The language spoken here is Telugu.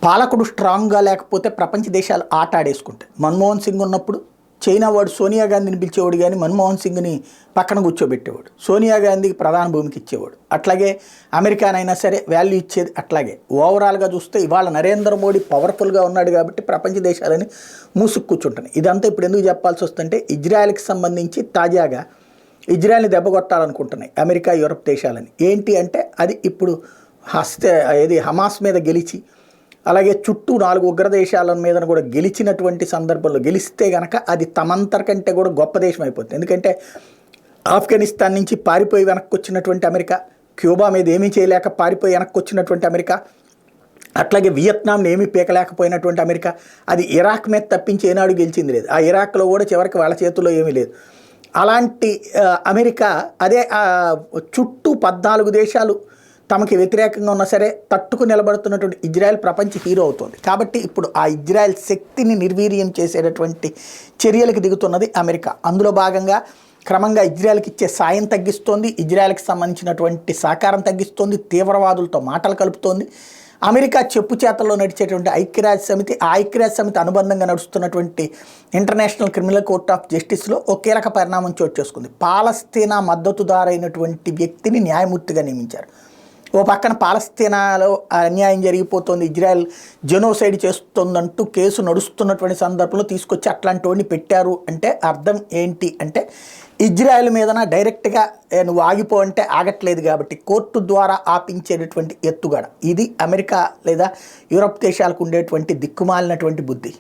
పాలకుడు స్ట్రాంగ్గా లేకపోతే ప్రపంచ దేశాలు ఆట ఆడేసుకుంటాయి. మన్మోహన్ సింగ్ ఉన్నప్పుడు చైనా వాడు సోనియా గాంధీని పిలిచేవాడు కానీ మన్మోహన్ సింగ్ని పక్కన కూర్చోబెట్టేవాడు. సోనియా గాంధీకి ప్రధాన భూమికి ఇచ్చేవాడు. అట్లాగే అమెరికానైనా సరే వాల్యూ ఇచ్చేది అట్లాగే. ఓవరాల్గా చూస్తే ఇవాళ నరేంద్ర మోడీ పవర్ఫుల్గా ఉన్నాడు కాబట్టి ప్రపంచ దేశాలని మూసుకు కూర్చుంటున్నాయి. ఇదంతా ఇప్పుడు ఎందుకు చెప్పాల్సి వస్తుంటే ఇజ్రాయెల్కి సంబంధించి తాజాగా ఇజ్రాయెల్ని దెబ్బకొట్టాలనుకుంటున్నాయి అమెరికా, యూరప్ దేశాలని. ఏంటి అంటే అది ఇప్పుడు హమాస్ మీద గెలిచి అలాగే చుట్టూ 4 ఉగ్రదేశాల మీద కూడా గెలిచినటువంటి సందర్భంలో గెలిస్తే గనక అది తమంతర కంటే కూడా గొప్ప దేశం అయిపోతుంది. ఎందుకంటే ఆఫ్ఘనిస్తాన్ నుంచి పారిపోయి వెనక్కి వచ్చినటువంటి అమెరికా, క్యూబా మీద ఏమీ చేయలేక పారిపోయి వెనక్కి వచ్చినటువంటి అమెరికా, అట్లాగే వియత్నాంని ఏమీ పీకలేకపోయినటువంటి అమెరికా, అది ఇరాక్ మీద తప్పించి ఏనాడు గెలిచింది లేదు. ఆ ఇరాక్లో కూడా చివరికి వాళ్ళ చేతుల్లో ఏమీ లేదు. అలాంటి అమెరికా అదే చుట్టూ 14 దేశాలు తమకి వ్యతిరేకంగా ఉన్నా సరే తట్టుకు నిలబడుతున్నటువంటి ఇజ్రాయెల్ ప్రపంచ హీరో అవుతుంది. కాబట్టి ఇప్పుడు ఆ ఇజ్రాయెల్ శక్తిని నిర్వీర్యం చేసేటటువంటి చర్యలకు దిగుతున్నది అమెరికా. అందులో భాగంగా క్రమంగా ఇజ్రాయెల్కి ఇచ్చే సాయం తగ్గిస్తోంది, ఇజ్రాయెల్కి సంబంధించినటువంటి సహకారం తగ్గిస్తోంది, తీవ్రవాదులతో మాటలు కలుపుతోంది. అమెరికా చెప్పు చేతల్లో నడిచేటువంటి ఐక్యరాజ్య సమితి, ఆ ఐక్యరాజ్య సమితి అనుబంధంగా నడుస్తున్నటువంటి ఇంటర్నేషనల్ క్రిమినల్ కోర్ట్ ఆఫ్ జస్టిస్లో ఒక కీలక పరిణామం చోటు చేసుకుంది. పాలస్తీనా మద్దతుదారైనటువంటి వ్యక్తిని న్యాయమూర్తిగా నియమించారు. ఓ పక్కన పాలస్తీనాలో అన్యాయం జరిగిపోతుంది, ఇజ్రాయెల్ జెనోసైడ్ చేస్తుందంటూ కేసు నడుస్తున్నటువంటి సందర్భంలో తీసుకొచ్చి అట్లాంటి వాడిని పెట్టారు అంటే అర్థం ఏంటి అంటే ఇజ్రాయెల్ మీదన డైరెక్ట్గా నువ్వు ఆగిపో అంటే ఆగట్లేదు కాబట్టి కోర్టు ద్వారా ఆపించేటటువంటి ఎత్తుగడ. ఇది అమెరికా లేదా యూరప్ దేశాలకు ఉండేటువంటి దిక్కుమాలినటువంటి బుద్ధి.